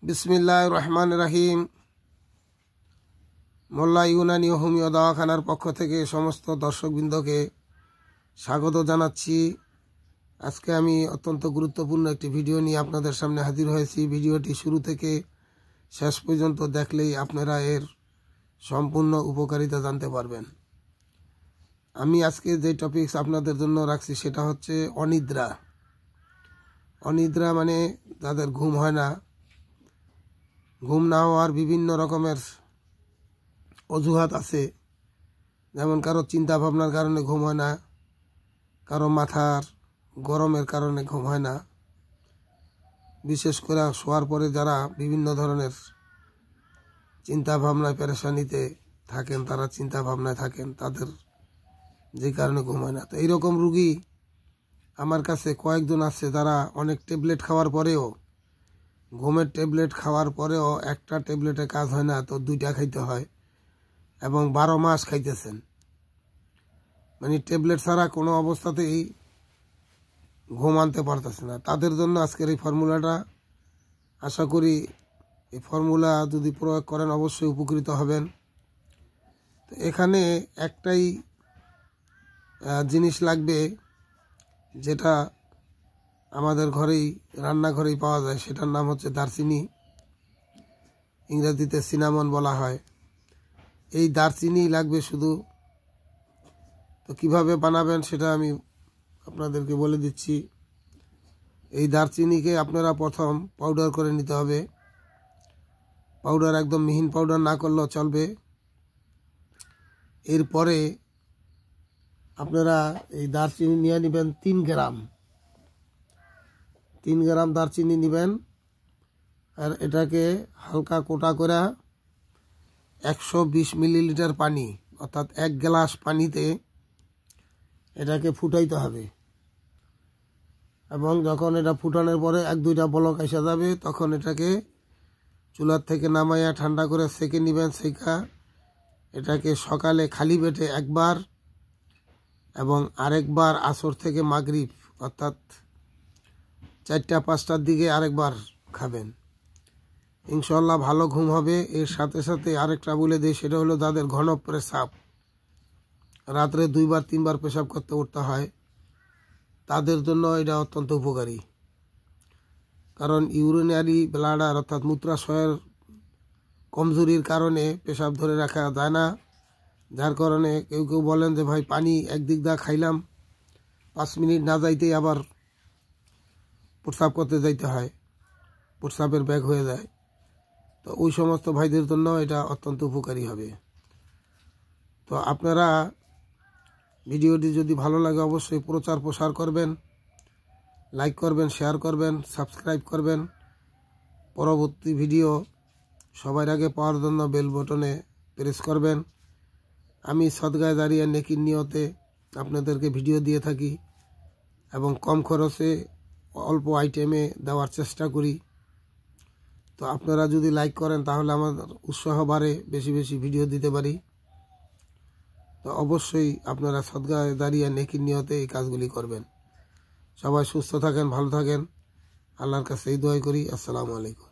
বিসমিল্লাহির রহমানির রহিম। মোল্লা ইউনানি ও হোমিও দাওয়াখানার পক্ষ থেকে সমস্ত দর্শকবৃন্দকে স্বাগত জানাচ্ছি। আজকে আমি অত্যন্ত গুরুত্বপূর্ণ একটি ভিডিও নিয়ে আপনাদের সামনে হাজির হয়েছি। ভিডিওটি শুরু থেকে শেষ পর্যন্ত দেখলেই আপনারা এর সম্পূর্ণ উপকারিতা জানতে পারবেন। আমি আজকে যে টপিকস আপনাদের জন্য রাখছি সেটা হচ্ছে অনিদ্রা। অনিদ্রা মানে যাদের ঘুম হয় না, ঘুম না হওয়ার বিভিন্ন রকমের অজুহাত আছে। যেমন কারো চিন্তা ভাবনার কারণে ঘুম হয় না, কারো মাথার গরমের কারণে ঘুম হয় না। বিশেষ করে শোয়ার পরে যারা বিভিন্ন ধরনের চিন্তা ভাবনায় পেরেশানিতে থাকেন, তারা চিন্তা ভাবনায় থাকেন, তাদের যে কারণে ঘুম হয় না। তো এইরকম রুগী আমার কাছে কয়েকজন আছে যারা অনেক ট্যাবলেট খাওয়ার পরেও, ঘুমের ট্যাবলেট খাওয়ার পরেও একটা ট্যাবলেটে কাজ হয় না, তো দুইটা খাইতে হয় এবং 12 মাস খাইতেছেন। মানে ট্যাবলেট ছাড়া কোনো অবস্থাতেই ঘুম আনতে পারতেছে না। তাদের জন্য আজকের এই ফর্মুলাটা। আশা করি এই ফর্মুলা যদি প্রয়োগ করেন অবশ্যই উপকৃত হবেন। তো এখানে একটাই জিনিস লাগবে, যেটা আমাদের ঘরেই, রান্নাঘরেই পাওয়া যায়। সেটার নাম হচ্ছে দারচিনি, ইংরেজিতে সিনামন বলা হয়। এই দারচিনি লাগবে শুধু। তো কিভাবে বানাবেন সেটা আমি আপনাদেরকে বলে দিচ্ছি। এই দারচিনিকে আপনারা প্রথম পাউডার করে নিতে হবে। পাউডার একদম মিহিন পাউডার না করলেও চলবে। এরপরে আপনারা এই দারচিনি নিয়ে নেবেন 3 গ্রাম। 3 গ্রাম দারচিনি নেবেন, আর এটাকে হালকা কোটা করে 120 মিলিলিটার পানি, অর্থাৎ 1 গ্লাস পানিতে এটাকে ফুটাইতে হবে। এবং যখন এটা ফুটানোর পরে 1-2টা বলক এসে যাবে, তখন এটাকে চুলার থেকে নামাইয়া ঠান্ডা করে সেকে নেবেন। সেকা এটাকে সকালে খালি পেটে একবার এবং আরেকবার আসর থেকে মাগরিব, অর্থাৎ 4টা-5টার দিকে আরেকবার খাবেন। ইনশাল্লাহ ভালো ঘুম হবে। এর সাথে সাথে আরেকটা বলে দিই, সেটা হলো যাদের ঘন পেশাব, রাত্রে 2-3বার পেশাব করতে উঠতে হয়, তাদের জন্য এটা অত্যন্ত উপকারী। কারণ ইউরিনারি ব্লাডার অর্থাৎ মূত্রাশয়ের কমজোরির কারণে পেশাব ধরে রাখা যায় না। যার কারণে কেউ কেউ বলেন যে ভাই পানি একদিক দা খাইলাম, 5 মিনিট না যাইতেই আবার প্রস্রাব করতে যাইতে হয়, প্রস্রাবের ব্যাগ হয়ে যায়। তো ওই সমস্ত ভাইদের জন্য এটা অত্যন্ত উপকারী হবে। তো আপনারা ভিডিওটি যদি ভালো লাগে অবশ্যই প্রচার প্রসার করবেন, লাইক করবেন, শেয়ার করবেন, সাবস্ক্রাইব করবেন। পরবর্তী ভিডিও সবার আগে পাওয়ার জন্য বেল বটনে প্রেস করবেন। আমি সদগায়ে জারিয়া নেকির নিয়তে আপনাদেরকে ভিডিও দিয়ে থাকি এবং কম খরচে অল্প আইটেমে দেওয়ার চেষ্টা করি। তো আপনারা যদি লাইক করেন তাহলে আমার উৎসাহ বাড়ে, বেশি বেশি ভিডিও দিতে পারি। তো অবশ্যই আপনারা সদগায়ে জারিয়া নেকির নিয়তে এই কাজগুলি করবেন। সবাই সুস্থ থাকেন, ভালো থাকেন। আল্লাহর কাছে এই দোয়া করি। আসসালামু আলাইকুম।